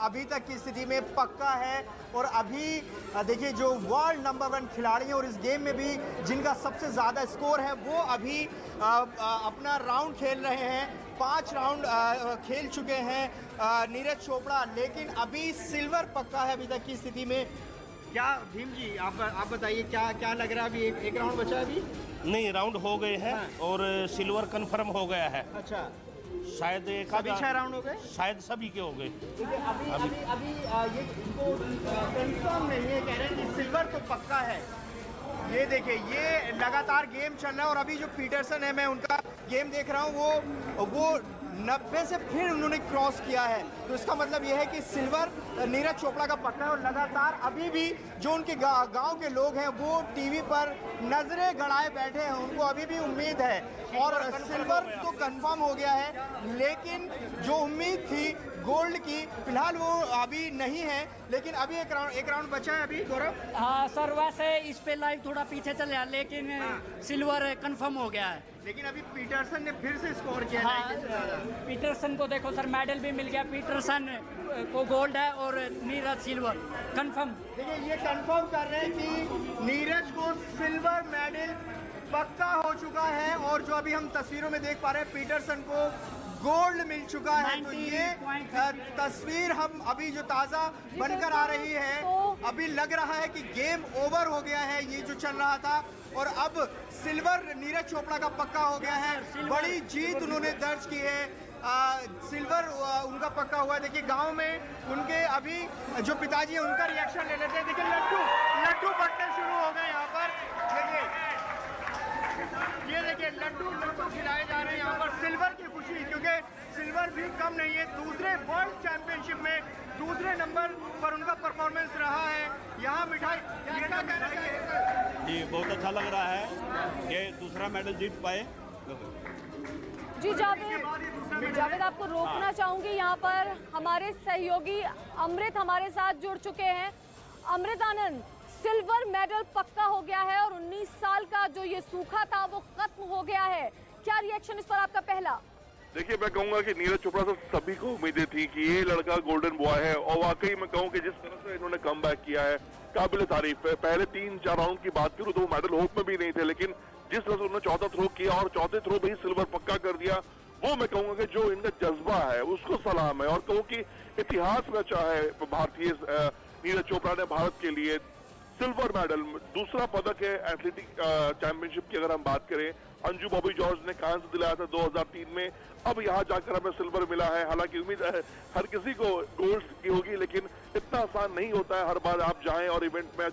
अभी तक की स्थिति में पक्का है। और अभी देखिए जो वर्ल्ड नंबर 1 खिलाड़ी हैं और इस गेम में भी जिनका सबसे ज़्यादा स्कोर है वो अभी अपना राउंड खेल रहे हैं। 5 राउंड खेल चुके हैं नीरज चोपड़ा, लेकिन अभी सिल्वर पक्का है अभी तक की स्थिति में। क्या भीम जी आप बताइए क्या लग रहा है? अभी एक राउंड बचा है अभी? नहीं, राउंड हो गए हैं और सिल्वर कंफर्म हो गया है। अच्छा, शायद सभी 6 राउंड हो गए, शायद सभी के हो गए। अभी ये इनको कंफर्म नहीं है, कह रहे हैं कि सिल्वर तो पक्का है। ये देखिए ये लगातार गेम चल रहा है और अभी जो पीटरसन है मैं उनका गेम देख रहा हूँ वो 90 से फिर उन्होंने क्रॉस किया है। तो इसका मतलब यह है कि सिल्वर नीरज चोपड़ा का पक्का है। और लगातार अभी भी जो उनके गांव के लोग हैं वो टीवी पर नजरें गड़ाए बैठे हैं, उनको अभी भी उम्मीद है। और सिल्वर तो कंफर्म हो गया है, लेकिन जो उम्मीद थी गोल्ड की फिलहाल वो अभी नहीं है। लेकिन अभी एक राउंड बचा है अभी। गौरव? हाँ सर, वैसे इस पे लाइव थोड़ा पीछे चल रहा है, लेकिन सिल्वर कंफर्म हो गया है। लेकिन अभी पीटरसन ने फिर से स्कोर किया है। हाँ, पीटरसन को देखो सर, मेडल भी मिल गया। पीटरसन को गोल्ड है और नीरज सिल्वर कंफर्म। देखिए ये कंफर्म कर रहे हैं कि नीरज को सिल्वर मेडल पक्का हो चुका है। और जो अभी हम तस्वीरों में देख पा रहे हैं पीटरसन को गोल्ड मिल चुका है। तो ये तस्वीर हम अभी जो ताज़ा बनकर आ रही है, अभी लग रहा है कि गेम ओवर हो गया है ये जो चल रहा था। और अब सिल्वर नीरज चोपड़ा का पक्का हो गया है। बड़ी जीत उन्होंने दर्ज की है। सिल्वर उनका पक्का हुआ है। देखिए गांव में उनके अभी जो पिताजी हैं उनका रिएक्शन ले लेते हैं। देखिए लड्डू बंटने शुरू हो गए यहाँ पर। ये देखिए लड्डू खिलाए जा रहे हैं यहाँ पर। सिल्वर की खुशी, क्योंकि सिल्वर भी कम नहीं है। दूसरे वर्ल्ड चैंपियनशिप में दूसरे नंबर पर उनका परफॉर्मेंस रहा है। यहाँ मिठाई क्या कहना चाहिए? जी बहुत अच्छा लग रहा है कि दूसरा मेडल जीत पाए। जी जावेद आपको रोकना चाहूंगी। यहाँ पर हमारे सहयोगी अमृत हमारे साथ जुड़ चुके हैं। अमृत आनंद, सिल्वर मेडल पक्का हो गया है और 19 साल का जो ये सूखा था वो खत्म हो गया है। क्या रिएक्शन इस पर आपका पहला? देखिए मैं कहूंगा कि नीरज चोपड़ा से सभी को उम्मीदें थी कि ये लड़का गोल्डन बॉय है। और वाकई मैं कहूँ कि जिस तरह से इन्होंने कम बैक किया है काबिल तारीफ है। पहले 3-4 राउंड की बात करूँ तो वो मेडल होप में भी नहीं थे, लेकिन जिस तरह से उन्होंने चौथा थ्रो किया और चौथे थ्रो में ही सिल्वर पक्का कर दिया, वो मैं कहूंगा कि जो इनका जज्बा है उसको सलाम है। और कहूँ कि इतिहास में चाहे भारतीय नीरज चोपड़ा ने भारत के लिए सिल्वर मेडल, दूसरा पदक है एथलेटिक चैंपियनशिप की। अगर हम बात करें, अंजू बॉबी जॉर्ज ने कांस्य दिलाया था 2003 में, अब यहाँ जाकर हमें सिल्वर मिला है। हालांकि उम्मीद है हर किसी को गोल्ड की होगी, लेकिन इतना आसान नहीं होता है हर बार आप जाएं और इवेंट में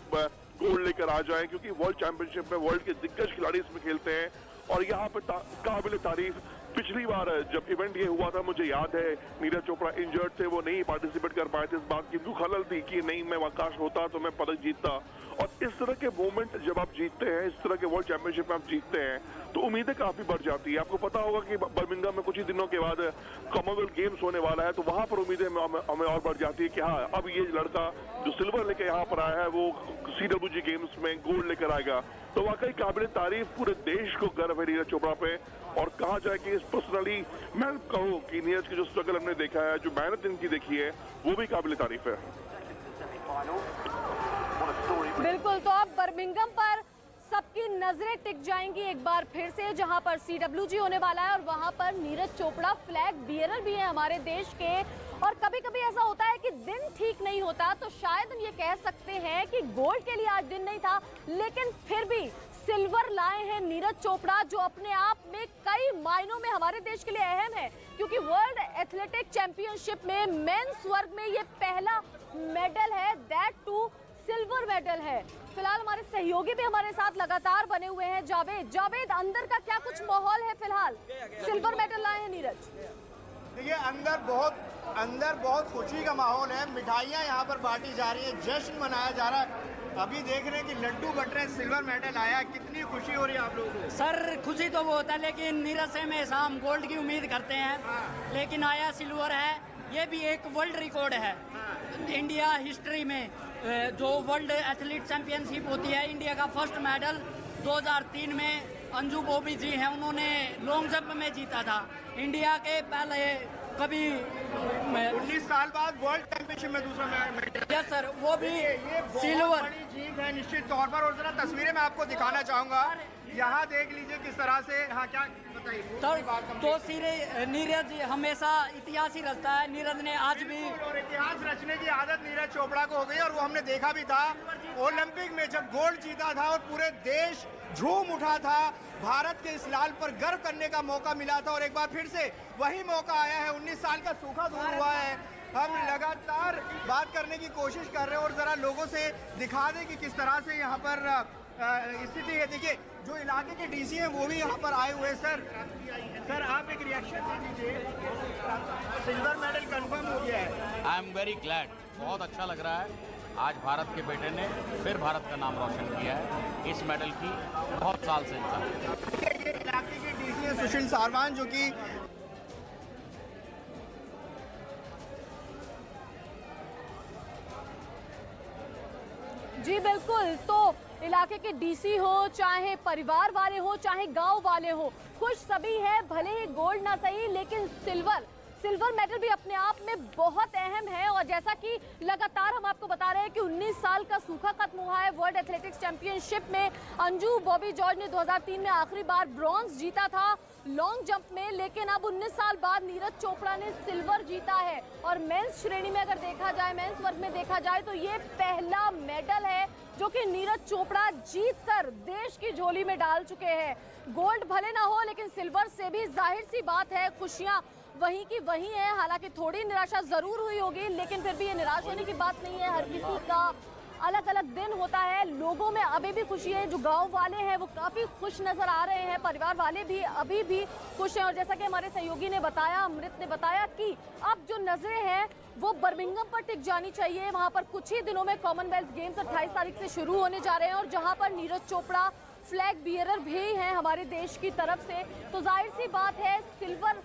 गोल्ड लेकर आ जाएं, क्योंकि वर्ल्ड चैंपियनशिप में वर्ल्ड के दिग्गज खिलाड़ी इसमें खेलते हैं। और यहाँ पे काबिल तारीफ, पिछली बार जब इवेंट ये हुआ था मुझे याद है नीरज चोपड़ा इंजर्ड थे, वो नहीं पार्टिसिपेट कर पाए थे। इस बात की दुख खलल थी कि नहीं मैं आकाश होता तो मैं पदक जीतता। और इस तरह के मोमेंट जब आप जीतते हैं, इस तरह के वर्ल्ड चैंपियनशिप में आप जीतते हैं, तो उम्मीदें काफी बढ़ जाती है। आपको पता होगा कि बर्मिंघम में कुछ ही दिनों के बाद कॉमनवेल्थ गेम्स होने वाला है, तो वहां पर उम्मीदें हमें और बढ़ जाती है कि हाँ अब ये लड़का जो सिल्वर लेकर यहाँ पर आया है वो CWG गेम्स में गोल्ड लेकर आएगा। तो वाकई काबिल तारीफ, पूरे देश को गर्व है नीरज चोपड़ा पे। और कहा जाए कि इस पर्सनली मैं कहूँ कि नीरज की जो स्ट्रगल हमने देखा है, जो मेहनत इनकी देखी है, वो भी काबिल तारीफ है। बिल्कुल, तो अब बर्मिंघम पर सबकी नजरें टिक जाएंगी एक बार फिर से, जहां पर CWG होने वाला है और वहां पर नीरज चोपड़ा फ्लैग बियरर भी है हमारे देश के। और कभी कभी ऐसा होता है कि दिन ठीक नहीं होता, तो शायद हम ये कह सकते हैं कि गोल्ड के लिए आज दिन नहीं था, लेकिन फिर भी सिल्वर लाए हैं नीरज चोपड़ा, जो अपने आप में कई मायनों में हमारे देश के लिए अहम है, क्योंकि वर्ल्ड एथलेटिक चैंपियनशिप में मेंस वर्ग में ये पहला मेडल है, दैट टू सिल्वर मेडल है। फिलहाल हमारे सहयोगी भी हमारे साथ लगातार बने हुए हैं। जावेद अंदर का क्या कुछ माहौल है? फिलहाल सिल्वर मेडल लाए हैं नीरज। देखिए अंदर बहुत खुशी का माहौल है। मिठाइयाँ यहाँ पर बांटी जा रही है, जश्न मनाया जा रहा है। अभी देख रहे हैं कि लड्डू बट रहे, सिल्वर मेडल आया, कितनी खुशी हो रही है आप लोगों को? सर खुशी तो वो होता है, लेकिन नीरज से हमेशा हम गोल्ड की उम्मीद करते हैं, लेकिन आया सिल्वर है। ये भी एक वर्ल्ड रिकॉर्ड है इंडिया हिस्ट्री में। जो वर्ल्ड एथलीट चैंपियनशिप होती है, इंडिया का फर्स्ट मेडल 2003 में अंजू बॉबी जी हैं, उन्होंने लॉन्ग जंप में जीता था। इंडिया के पहले कभी 19 साल बाद वर्ल्ड चैंपियनशिप में दूसरा मेडल। यस सर, वो भी ये सिल्वर। बड़ी जीत है निश्चित तौर पर। और जरा तस्वीरें मैं आपको दिखाना चाहूंगा, यहाँ देख लीजिए किस तरह से। हाँ, क्या बताइए तो नीरज हमेशा इतिहास ही रचता है। नीरज ने आज भी, और इतिहास रचने की आदत नीरज चोपड़ा को हो गई। और वो हमने देखा भी था ओलंपिक में जब गोल्ड जीता था और पूरे देश झूम उठा था, भारत के इस लाल पर गर्व करने का मौका मिला था। और एक बार फिर से वही मौका आया है। 19 साल का सूखा दूर हुआ है। हम लगातार बात करने की कोशिश कर रहे हैं और जरा लोगों से दिखा दें कि किस तरह से यहाँ पर स्थिति है। देखिए, जो इलाके के डीसी हैं वो भी यहाँ पर आए हुए हैं। सर आप एक रिएक्शन दे दीजिए। सिल्वर मेडल कंफर्म हो गया है। आई एम वेरी ग्लैड, बहुत अच्छा लग रहा है। आज भारत के बेटे ने फिर भारत का नाम रोशन किया है। इस मेडल की बहुत साल से इंतजार। ये इलाके के डीसी हैं सुशील सारवान, जो कि जी बिल्कुल, तो इलाके के डीसी हो, चाहे परिवार वाले हो, चाहे गांव वाले हो, खुश सभी है। भले ही गोल्ड ना सही, लेकिन सिल्वर मेडल भी अपने आप में बहुत अहम है। और जैसा कि लगातार हम आपको बता रहे हैं कि 19 साल का सूखा खत्म हुआ है। वर्ल्ड एथलेटिक्स चैंपियनशिप में अंजू बॉबी जॉर्ज ने 2003 में आखिरी बार ब्रॉन्ज जीता था लॉन्ग जंप में, लेकिन अब 19 साल बाद नीरज चोपड़ा ने सिल्वर जीता है। और मेंस श्रेणी में अगर देखा जाए, मेंस वर्ग में देखा जाए, तो ये पहला मेडल है जो कि नीरज चोपड़ा जीतकर देश की झोली में डाल चुके हैं। गोल्ड भले ना हो, लेकिन सिल्वर से भी जाहिर सी बात है खुशियां वहीं की वहीं है। हालांकि थोड़ी निराशा जरूर हुई होगी, लेकिन फिर भी ये निराश होने की बात नहीं है। हर किसी का अलग अलग दिन होता है। लोगों में अभी भी खुशी है। जो गांव वाले हैं वो काफी खुश नजर आ रहे हैं। परिवार वाले भी अभी भी खुश हैं। और जैसा कि हमारे सहयोगी ने बताया, अमृत ने बताया, कि अब जो नजरें हैं वो बर्मिंघम पर टिक जानी चाहिए। वहां पर कुछ ही दिनों में कॉमनवेल्थ गेम्स 28 तारीख से शुरू होने जा रहे हैं, और जहां पर नीरज चोपड़ा फ्लैग बियरर भी हैं हमारे देश की तरफ से। तो जाहिर सी बात है, सिल्वर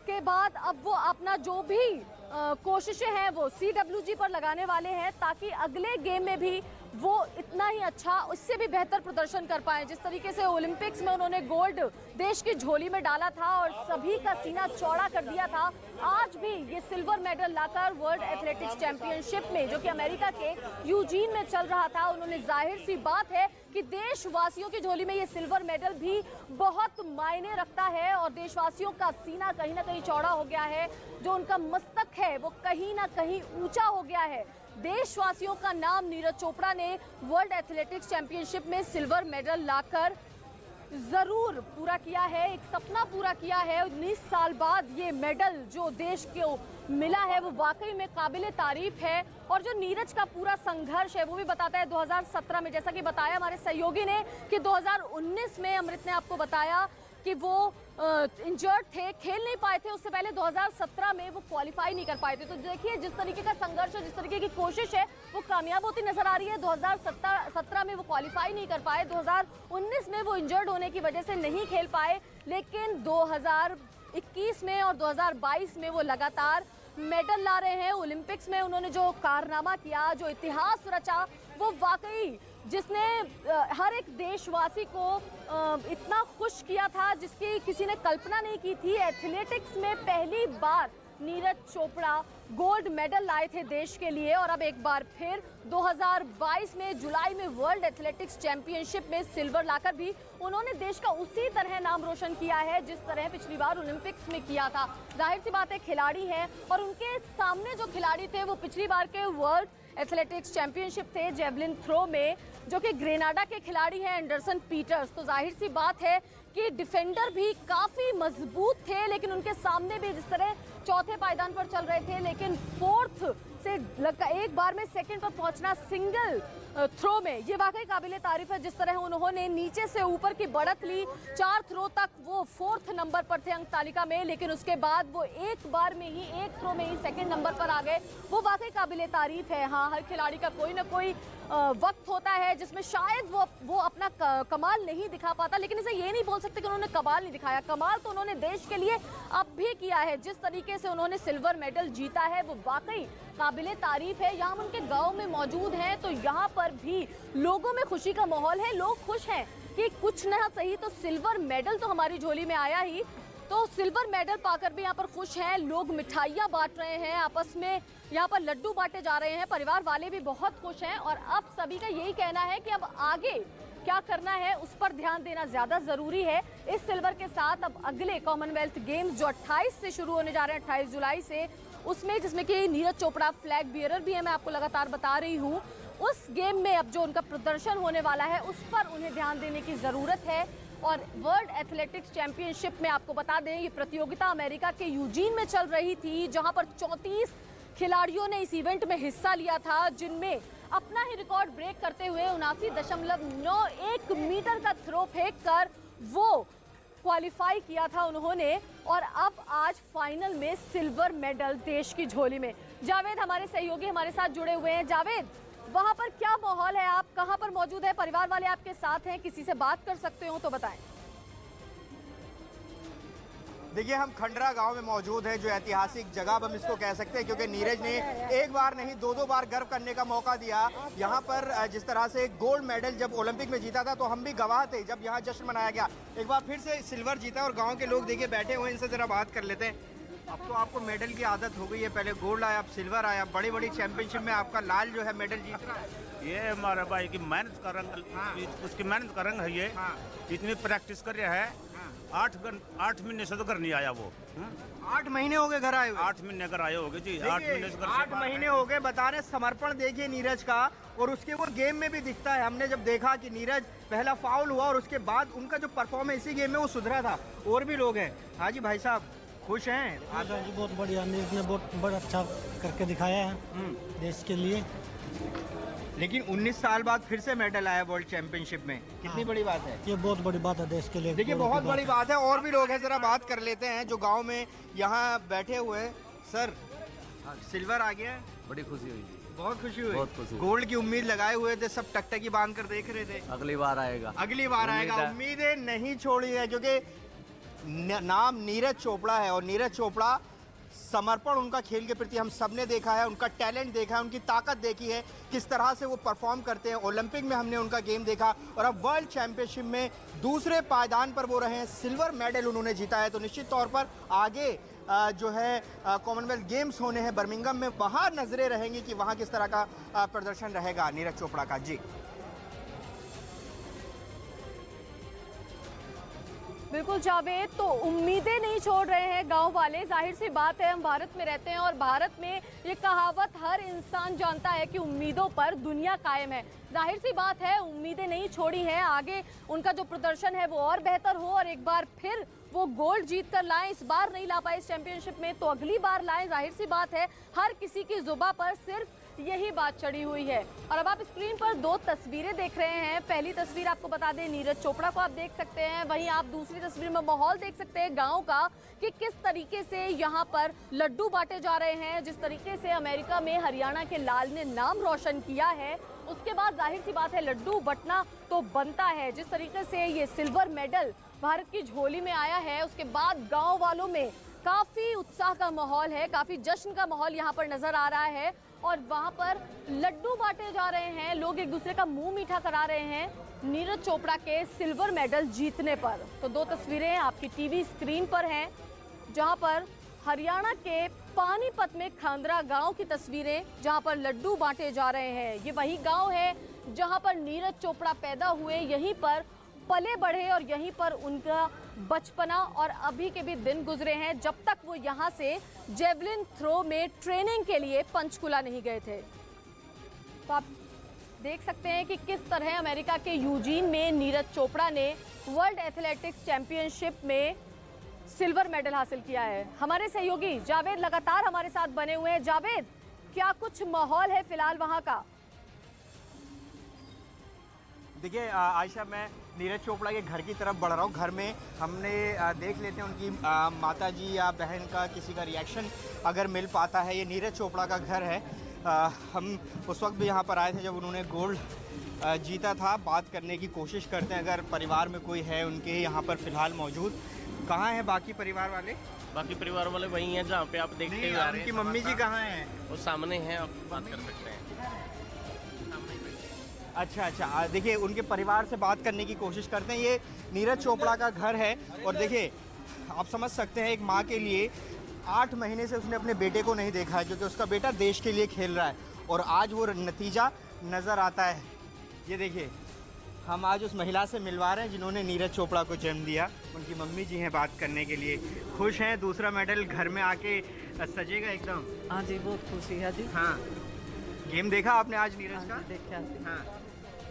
के बाद अब वो अपना जो भी कोशिशें हैं वो CWG पर लगाने वाले हैं, ताकि अगले गेम में भी वो इतना ही अच्छा, उससे भी बेहतर प्रदर्शन कर पाए। जिस तरीके से ओलंपिक्स में उन्होंने गोल्ड देश की झोली में डाला था और सभी का सीना चौड़ा कर दिया था, आज भी ये सिल्वर मेडल लाकर वर्ल्ड एथलेटिक्स चैंपियनशिप में, जो कि अमेरिका के यूजीन में चल रहा था, उन्होंने, जाहिर सी बात है कि देशवासियों की झोली में ये सिल्वर मेडल भी बहुत मायने रखता है। और देशवासियों का सीना कहीं ना कहीं चौड़ा हो गया है। जो उनका मस्तक है वो कहीं ना कहीं ऊंचा हो गया है। देशवासियों का नाम नीरज चोपड़ा ने वर्ल्ड एथलेटिक्स चैंपियनशिप में सिल्वर मेडल लाकर जरूर पूरा किया है, एक सपना पूरा किया है। 19 साल बाद ये मेडल जो देश को मिला है वो वाकई में काबिले तारीफ है। और जो नीरज का पूरा संघर्ष है वो भी बताता है 2017 में, जैसा कि बताया हमारे सहयोगी ने, कि 2019 में अमृत ने आपको बताया कि वो इंजर्ड थे, खेल नहीं पाए थे। उससे पहले 2017 में वो क्वालिफाई नहीं कर पाए थे। तो देखिए जिस तरीके का संघर्ष है, जिस तरीके की कोशिश है, वो कामयाब होती नजर आ रही है। 2017 में वो क्वालिफाई नहीं कर पाए, 2019 में वो इंजर्ड होने की वजह से नहीं खेल पाए, लेकिन 2021 में और 2022 में वो लगातार मेडल ला रहे हैं। ओलंपिक्स में उन्होंने जो कारनामा किया, जो इतिहास रचा, वो वाकई जिसने हर एक देशवासी को इतना खुश किया था, जिसकी किसी ने कल्पना नहीं की थी। एथलेटिक्स में पहली बार नीरज चोपड़ा गोल्ड मेडल लाए थे देश के लिए, और अब एक बार फिर 2022 में जुलाई में वर्ल्ड एथलेटिक्स चैंपियनशिप में सिल्वर लाकर भी उन्होंने देश का उसी तरह नाम रोशन किया है जिस तरह पिछली बार ओलंपिक्स में किया था। जाहिर सी बात है, खिलाड़ी हैं, और उनके सामने जो खिलाड़ी थे वो पिछली बार के वर्ल्ड एथलेटिक्स चैंपियनशिप थे जेवलिन थ्रो में, जो कि ग्रेनाडा के खिलाड़ी हैं एंडरसन पीटर्स। तो जाहिर सी बात है कि डिफेंडर भी काफ़ी मजबूत थे, लेकिन उनके सामने भी जिस तरह चौथे पायदान पर चल रहे थे, लेकिन फोर्थ से एक बार में सेकंड पर पहुंचना सिंगल थ्रो में, ये वाकई काबिले तारीफ है। जिस तरह उन्होंने नीचे से ऊपर की बढ़त ली, 4 थ्रो तक वो 4th नंबर पर थे अंक तालिका में, लेकिन उसके बाद वो एक थ्रो में ही सेकंड नंबर पर आ गए। वो वाकई काबिले तारीफ है। हाँ, हर खिलाड़ी का कोई ना कोई वक्त होता है जिसमें शायद वो अपना कमाल नहीं दिखा पाता, लेकिन इसे ये नहीं बोल सकते कि उन्होंने कमाल नहीं दिखाया। कमाल तो उन्होंने देश के लिए अब भी किया है। जिस तरीके से उन्होंने सिल्वर मेडल जीता है वो वाकई काबिले तारीफ है। यहाँ हम उनके गांव में मौजूद हैं, तो यहाँ पर भी लोगों में खुशी का माहौल है। लोग खुश हैं कि कुछ ना सही तो सिल्वर मेडल तो हमारी झोली में आया ही। तो सिल्वर मेडल पाकर भी यहाँ पर खुश हैं, लोग मिठाइयाँ बांट रहे हैं, आपस में यहाँ पर लड्डू बांटे जा रहे हैं, परिवार वाले भी बहुत खुश हैं और अब सभी का यही कहना है कि अब आगे क्या करना है उस पर ध्यान देना ज्यादा जरूरी है। इस सिल्वर के साथ अब अगले कॉमनवेल्थ गेम्स जो 28 से शुरू होने जा रहे हैं, 28 जुलाई से, उसमें जिसमें कि नीरज चोपड़ा फ्लैग बियरर भी है, मैं आपको लगातार बता रही हूँ, उस गेम में अब जो उनका प्रदर्शन होने वाला है उस पर उन्हें ध्यान देने की जरूरत है। और वर्ल्ड एथलेटिक्स चैंपियनशिप में आपको बता दें ये प्रतियोगिता अमेरिका के यूजीन में चल रही थी, जहां पर 34 खिलाड़ियों ने इस इवेंट में हिस्सा लिया था, जिनमें अपना ही रिकॉर्ड ब्रेक करते हुए 79.91 मीटर का थ्रो फेंक कर वो क्वालिफाई किया था उन्होंने। और अब आज फाइनल में सिल्वर मेडल देश की झोली में। जावेद हमारे सहयोगी हमारे साथ जुड़े हुए हैं। जावेद, वहां पर क्या माहौल है, आप कहां पर मौजूद है, परिवार वाले आपके साथ हैं, किसी से बात कर सकते हो तो बताएं। देखिए, हम खंडरा गांव में मौजूद हैं, जो ऐतिहासिक जगह हम इसको कह सकते हैं, क्योंकि नीरज ने एक बार नहीं दो बार गर्व करने का मौका दिया। यहाँ पर जिस तरह से गोल्ड मेडल जब ओलंपिक में जीता था तो हम भी गवाह थे जब यहाँ जश्न मनाया गया। एक बार फिर से सिल्वर जीता और गाँव के लोग देखिए बैठे हुए, इनसे जरा बात कर लेते हैं। अब तो आपको मेडल की आदत हो गई है, पहले गोल्ड आया, अब सिल्वर आया, बड़ी बड़ी चैंपियनशिप में आपका लाल जो है मेडल जीत रहा है। ये हमारे भाई की मेहनत का रंग, उसकी मेहनत का रंग है ये। इतनी प्रैक्टिस कर रहा है, 8 महीने से तो घर नहीं आया वो। 8 महीने हो गए घर आए हुए? 8 महीने घर आए हो गए जी, 8 महीने से 8 महीने हो गए। बता रहे समर्पण देखिए नीरज का, और उसके वो गेम में भी दिखता है। हमने जब देखा कि नीरज पहला फाउल हुआ और उसके बाद उनका जो परफॉर्मेंस इसी गेम में वो सुधरा था। और भी लोग हैं। हाँ जी भाई साहब, खुश हैं? जी बहुत बढ़िया, नीरज ने बहुत अच्छा करके दिखाया है देश के लिए। लेकिन 19 साल बाद फिर से मेडल आया वर्ल्ड चैंपियनशिप में, कितनी बड़ी बात है। ये बहुत बड़ी बात है देश के लिए। देखिए बहुत बड़ी बात है। और भी लोग हैं, जरा बात कर लेते हैं जो गांव में यहाँ बैठे हुए हैं। सर, सिल्वर आ गया, बड़ी खुशी हुई जी। बहुत खुशी हुई। बहुत खुशी। गोल्ड की उम्मीद लगाए हुए थे, सब टकटकी बांध कर देख रहे थे। अगली बार आएगा, अगली बार आएगा, उम्मीदें नहीं छोड़ी है, क्योंकि नाम नीरज चोपड़ा है और नीरज चोपड़ा समर्पण उनका खेल के प्रति हम सब ने देखा है, उनका टैलेंट देखा है, उनकी ताकत देखी है, किस तरह से वो परफॉर्म करते हैं। ओलंपिक में हमने उनका गेम देखा और अब वर्ल्ड चैंपियनशिप में दूसरे पायदान पर वो रहे हैं, सिल्वर मेडल उन्होंने जीता है। तो निश्चित तौर पर आगे जो है कॉमनवेल्थ गेम्स होने हैं बर्मिंघम में, वहाँ नजरें रहेंगी कि वहाँ किस तरह का प्रदर्शन रहेगा नीरज चोपड़ा का। जी बिल्कुल जावेद, तो उम्मीदें नहीं छोड़ रहे हैं गांव वाले। जाहिर सी बात है, हम भारत में रहते हैं और भारत में ये कहावत हर इंसान जानता है कि उम्मीदों पर दुनिया कायम है। जाहिर सी बात है, उम्मीदें नहीं छोड़ी हैं, आगे उनका जो प्रदर्शन है वो और बेहतर हो और एक बार फिर वो गोल्ड जीत कर लाएं। इस बार नहीं ला पाए इस चैंपियनशिप में, तो अगली बार लाएं। जाहिर सी बात है, हर किसी की जुबां पर सिर्फ यही बात चढ़ी हुई है। और अब आप स्क्रीन पर 2 तस्वीरें देख रहे हैं। पहली तस्वीर आपको बता दें, नीरज चोपड़ा को आप देख सकते हैं, वहीं आप दूसरी तस्वीर में माहौल देख सकते हैं गांव का कि किस तरीके से यहां पर लड्डू बांटे जा रहे हैं। जिस तरीके से अमेरिका में हरियाणा के लाल ने नाम रोशन किया है, उसके बाद जाहिर सी बात है लड्डू बंटना तो बनता है। जिस तरीके से ये सिल्वर मेडल भारत की झोली में आया है, उसके बाद गाँव वालों में काफी उत्साह का माहौल है, काफी जश्न का माहौल यहाँ पर नजर आ रहा है और वहां पर लड्डू बांटे जा रहे हैं, लोग एक दूसरे का मुंह मीठा करा रहे हैं नीरज चोपड़ा के सिल्वर मेडल जीतने पर। तो 2 तस्वीरें आपकी टीवी स्क्रीन पर हैं, जहां पर हरियाणा के पानीपत में खांदरा गांव की तस्वीरें, जहां पर लड्डू बांटे जा रहे हैं। ये वही गांव है जहां पर नीरज चोपड़ा पैदा हुए, यहीं पर पले बढ़े और यहीं पर उनका बचपना और अभी के भी दिन गुजरे हैं, जब तक वो यहाँ से जेवलिन थ्रो में ट्रेनिंग के लिए पंचकुला नहीं गए थे। तो आप देख सकते हैं कि किस तरह अमेरिका के यूजीन में नीरज चोपड़ा ने वर्ल्ड एथलेटिक्स चैंपियनशिप में सिल्वर मेडल हासिल किया है। हमारे सहयोगी जावेद लगातार हमारे साथ बने हुए हैं। जावेद, क्या कुछ माहौल है फिलहाल वहां का? देखिए आयशा, मैं नीरज चोपड़ा के घर की तरफ बढ़ रहा हूँ। घर में हमने देख लेते हैं उनकी माता जी या बहन का किसी का रिएक्शन अगर मिल पाता है। ये नीरज चोपड़ा का घर है। हम उस वक्त भी यहाँ पर आए थे जब उन्होंने गोल्ड जीता था। बात करने की कोशिश करते हैं, अगर परिवार में कोई है उनके यहाँ पर फ़िलहाल मौजूद। कहाँ है बाकी परिवार वाले? बाकी परिवार वाले वही हैं जहाँ पे आप देखते हैं। उनकी मम्मी जी कहाँ हैं? वो सामने हैं, आप बात कर सकते हैं। अच्छा, देखिए उनके परिवार से बात करने की कोशिश करते हैं। ये नीरज चोपड़ा का घर है और देखिए आप समझ सकते हैं एक माँ के लिए 8 महीने से उसने अपने बेटे को नहीं देखा है, क्योंकि उसका बेटा देश के लिए खेल रहा है और आज वो नतीजा नज़र आता है। ये देखिए, हम आज उस महिला से मिलवा रहे हैं जिन्होंने नीरज चोपड़ा को जन्म दिया। उनकी मम्मी जी हैं बात करने के लिए। खुश हैं? दूसरा मेडल घर में आके सजेगा एकदम? हाँ जी, बहुत खुशी है जी। हाँ, गेम देखा आपने आज नीरज का? देखा। हाँ,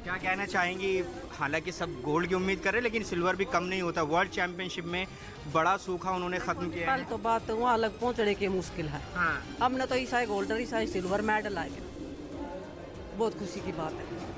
क्या कहना चाहेंगी? हालांकि सब गोल्ड की उम्मीद करें, लेकिन सिल्वर भी कम नहीं होता। वर्ल्ड चैंपियनशिप में बड़ा सूखा उन्होंने ख़त्म किया है। कल तो बात वहाँ अलग पहुँचने की मुश्किल है। हाँ, हमने तो ईसाई गोल्ड ईसाई सिल्वर मेडल आएगा, बहुत खुशी की बात है।